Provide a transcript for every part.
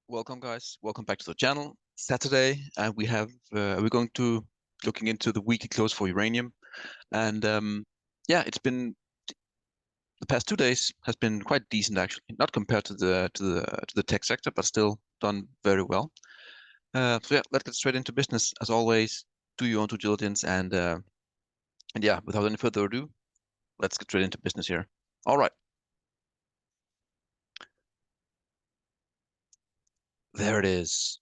Welcome, guys. Welcome back to the channel. Saturday, and we're going to looking into the weekly close for uranium, and yeah, it's been the past 2 days has been quite decent actually, not compared to the tech sector, but still done very well. So yeah, let's get straight into business. As always, do your own due diligence, and yeah, without any further ado, let's get straight into business here. All right, there it is.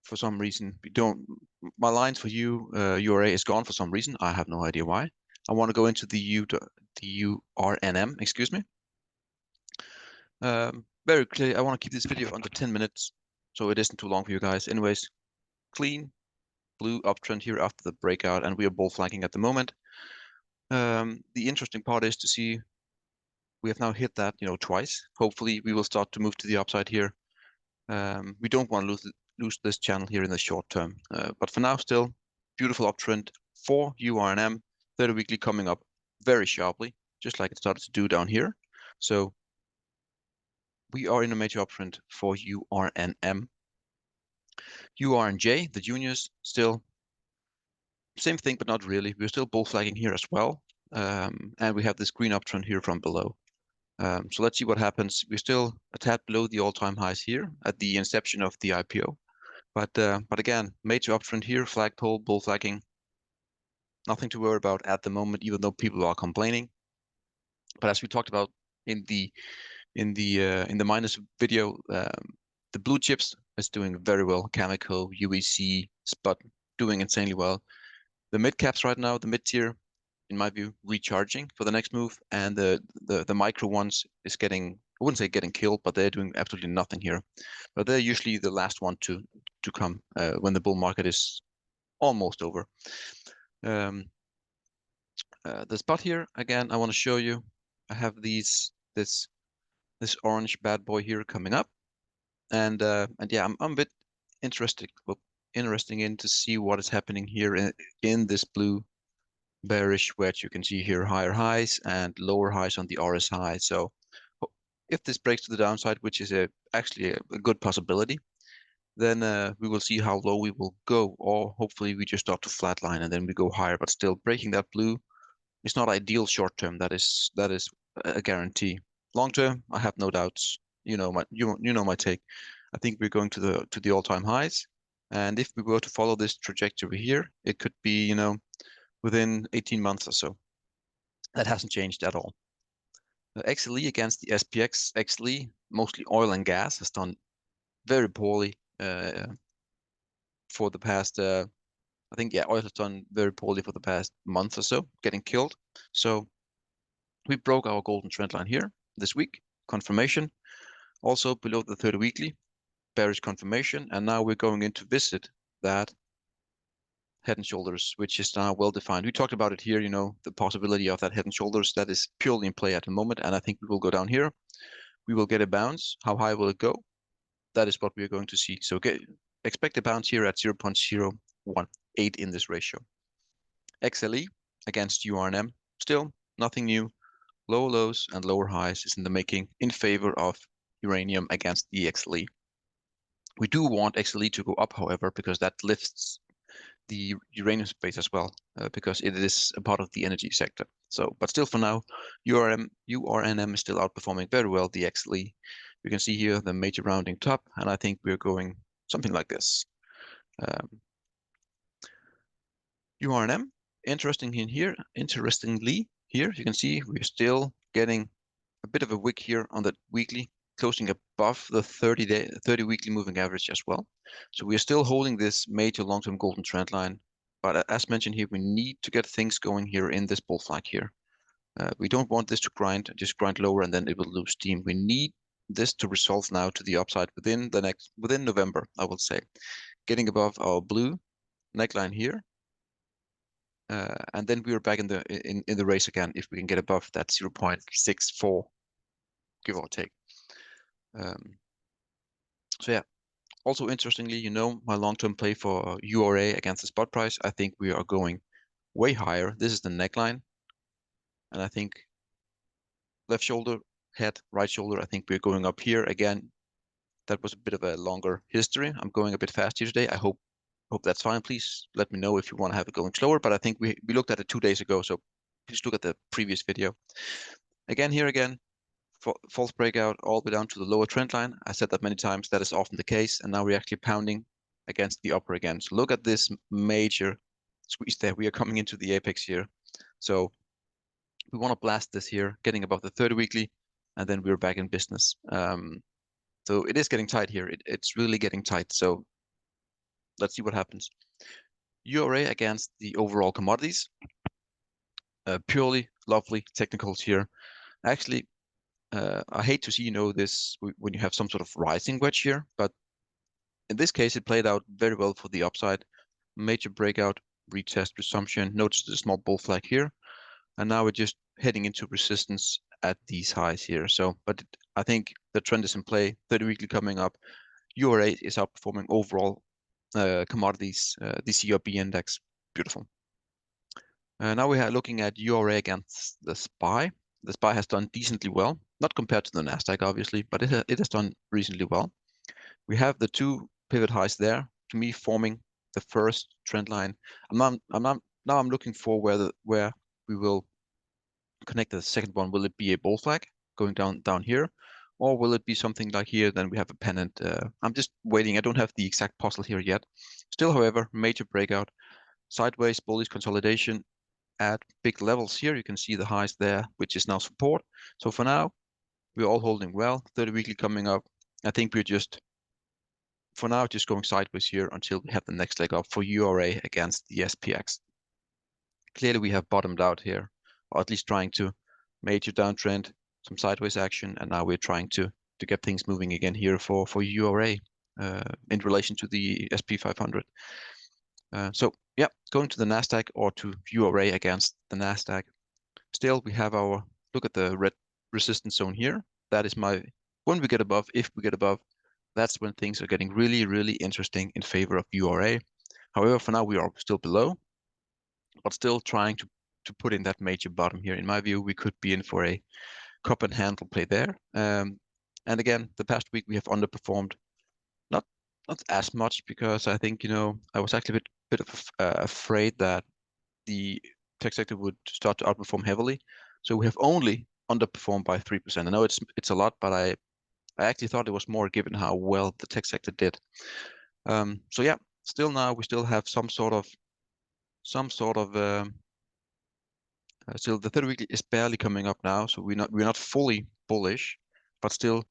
For some reason, we don't. My lines for you, URA is gone for some reason. I have no idea why. I want to go into the URNM, excuse me. Very clear. I want to keep this video under 10 minutes, so it isn't too long for you guys. Anyways, clean blue uptrend here after the breakout, and we are bull flanking at the moment. The interesting part is to see we have now hit that, twice. Hopefully, we will start to move to the upside here. We don't want to lose this channel here in the short term. But for now, still beautiful uptrend for URNM, 30 weekly coming up very sharply, just like it started to do down here. So we are in a major uptrend for URNM. URNJ, the juniors, still same thing, but not really. We're still bull flagging here as well. And we have this green uptrend here from below. So let's see what happens. We're still a tad below the all-time highs here at the inception of the IPO. But again, major uptrend here, flagpole, bull flagging. Nothing to worry about at the moment, even though people are complaining. But as we talked about in the minus video, the blue chips is doing very well. Cameco, UEC, Spot doing insanely well. The mid caps right now, the mid tier, in my view, recharging for the next move, and the micro ones is getting, I wouldn't say getting killed, but they're doing absolutely nothing here. But they're usually the last one to come when the bull market is almost over. The spot here again, I want to show you. I have this orange bad boy here coming up, and yeah, I'm a bit interesting in to see what is happening here in this blue bearish wedge. You can see here higher highs and lower highs on the RSI. So if this breaks to the downside, which is actually a good possibility, then we will see how low we will go, or hopefully we just start to flatline and then we go higher. But still, breaking that blue is not ideal short term. That is a guarantee. Long term, I have no doubts. You know my take. I think we're going to the all-time highs, and if we were to follow this trajectory here, it could be within 18 months or so. That hasn't changed at all. XLE against the SPX. XLE, mostly oil and gas, has done very poorly for the past. I think yeah, oil has done very poorly for the past month or so, getting killed. So we broke our golden trend line here this week. Confirmation, also below the 30 weekly, bearish confirmation, and now we're going in to visit that head and shoulders, which is now well defined. We talked about it here, the possibility of that head and shoulders that is purely in play at the moment, and I think we will go down here. We will get a bounce. How high will it go? That is what we are going to see. So expect a bounce here at 0.018 in this ratio. XLE against URNM, still nothing new. Lower lows and lower highs is in the making in favor of uranium against the XLE. We do want XLE to go up, however, because that lifts the uranium space as well, because it is a part of the energy sector. So, but still for now, URNM is still outperforming very well the XLE. You can see here the major rounding top, and I think we're going something like this. URNM, interestingly here, you can see we're still getting a bit of a wick here on the weekly, closing above the 30 weekly moving average as well. So we are still holding this major long-term golden trend line. But as mentioned here, we need to get things going here in this bull flag here. We don't want this to just grind lower and then it will lose steam. We need this to resolve now to the upside within November, I will say. Getting above our blue neckline here. And then we are back in the race again if we can get above that 0.64, give or take. So yeah, also interestingly, my long-term play for URA against the spot price, I think we are going way higher. This is the neckline, and I think left shoulder, head, right shoulder, I think we're going up here again. that was a bit of a longer history. I'm going a bit fast here today. I hope that's fine. Please let me know if you want to have it going slower, but I think we looked at it 2 days ago, so please look at the previous video. Again, false breakout all the way down to the lower trend line. I said that many times, that is often the case, and now we're actually pounding against the upper again. So look at this major squeeze there. We are coming into the apex here. So we want to blast this here, getting above the 30 weekly, and then we're back in business. So it is getting tight here. It's really getting tight. So let's see what happens. URA against the overall commodities. Purely lovely technicals here. Actually, I hate to see, this when you have some sort of rising wedge here, but in this case, it played out very well for the upside. Major breakout, retest, resumption. Notice the small bull flag here. And now we're just heading into resistance at these highs here. So, but I think the trend is in play. 30 weekly coming up. URA is outperforming overall commodities, the CRB index. Beautiful. Now we are looking at URA against the SPY. The SPY has done decently well, not compared to the NASDAQ, obviously, but it has done reasonably well. We have the two pivot highs there, to me, forming the first trend line. Now I'm looking for where we will connect the second one. Will it be a bull flag going down here, or will it be something like here? Then we have a pennant. I'm just waiting. I don't have the exact puzzle here yet. Still, however, major breakout, sideways bullish consolidation at big levels here. You can see the highs there, which is now support. So for now, we're all holding well. 30 weekly coming up. I think we're just, for now, just going sideways here until we have the next leg up for URA against the SPX. Clearly, we have bottomed out here, or at least trying to major downtrend, some sideways action, and now we're trying to get things moving again here for URA in relation to the SP 500. So yeah, going to the NASDAQ or to URA against the NASDAQ. Still, we have our, look at the red resistance zone here. That is when we get above, if we get above, that's when things are getting really, really interesting in favor of URA. However, for now, we are still below, but still trying to put in that major bottom here. In my view, we could be in for a cup and handle play there. And again, the past week we have underperformed, not as much, because I think, I was actually a bit afraid that the tech sector would start to outperform heavily. So we have only underperformed by 3%. I know it's a lot, but I actually thought it was more given how well the tech sector did. So yeah, still now we still have some sort of still the 30 weekly is barely coming up now, so we're not fully bullish, but still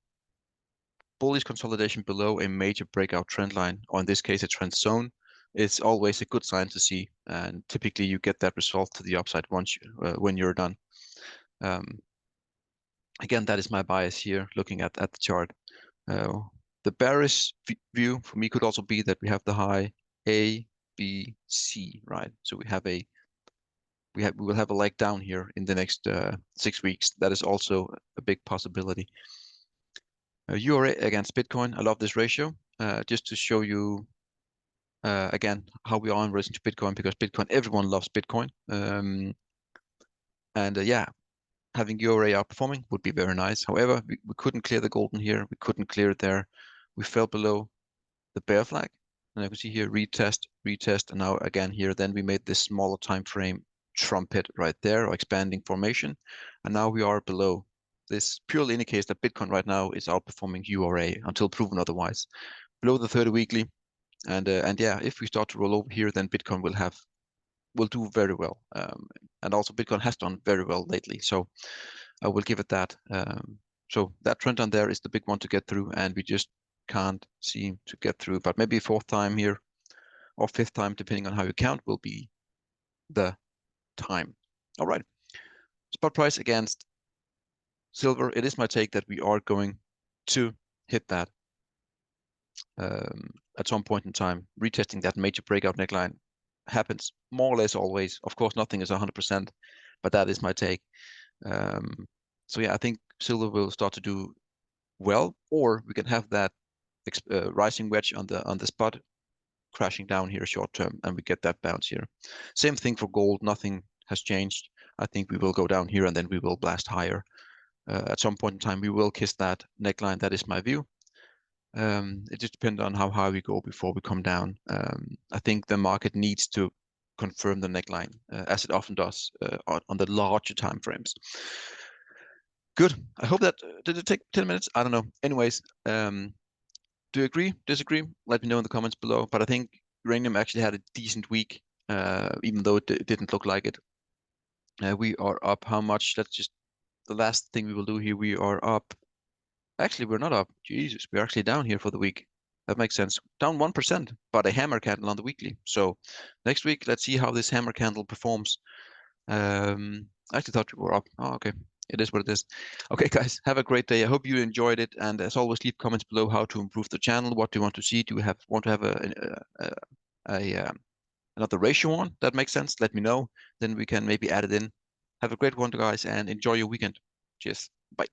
bullish consolidation below a major breakout trend line, or in this case a trend zone, is always a good sign to see, and typically you get that result to the upside once when you're done. Again, that is my bias here, looking at the chart. The bearish view for me could also be that we have the high A, B, C, right? So we will have a leg down here in the next 6 weeks. That is also a big possibility. URA against Bitcoin. I love this ratio, just to show you again how we are in relation to Bitcoin, because Bitcoin, everyone loves Bitcoin. Yeah, having URA outperforming would be very nice. However, we couldn't clear the golden here. We couldn't clear it there. We fell below the bear flag. And you can see here, retest, and now again here, then we made this smaller time frame trumpet right there, or expanding formation. And now we are below. This purely indicates that Bitcoin right now is outperforming URA until proven otherwise. Below the 30 weekly. And yeah, if we start to roll over here, then Bitcoin will do very well. And also Bitcoin has done very well lately. So I will give it that. So that trend on there is the big one to get through, and we just can't seem to get through. But maybe fourth time here, or fifth time, depending on how you count, will be the time. All right. Spot price against silver. It is my take that we are going to hit that at some point in time. Retesting that major breakout neckline happens more or less always. Of course, nothing is 100%, but that is my take. So yeah, I think silver will start to do well, or we can have that rising wedge on the spot crashing down here short term, and we get that bounce here. Same thing for gold. Nothing has changed. I think we will go down here and then we will blast higher. At some point in time, we will kiss that neckline. That is my view. It just depends on how high we go before we come down. I think the market needs to confirm the neckline, as it often does on the larger time frames. Good. I hope that did it take 10 minutes? I don't know. Anyways, do you agree? Disagree? Let me know in the comments below. But I think uranium actually had a decent week, even though it didn't look like it. We are up how much? Let's just the last thing we will do here. We are up. Actually, we're not up. Jesus, we're actually down here for the week. That makes sense. Down 1%, but a hammer candle on the weekly. So next week, let's see how this hammer candle performs. I actually thought we were up. Oh, okay. It is what it is. Okay, guys, have a great day. I hope you enjoyed it. And as always, leave comments below how to improve the channel. What do you want to see? Do you want to have another ratio on? That makes sense. Let me know. Then we can maybe add it in. Have a great one, guys, and enjoy your weekend. Cheers. Bye.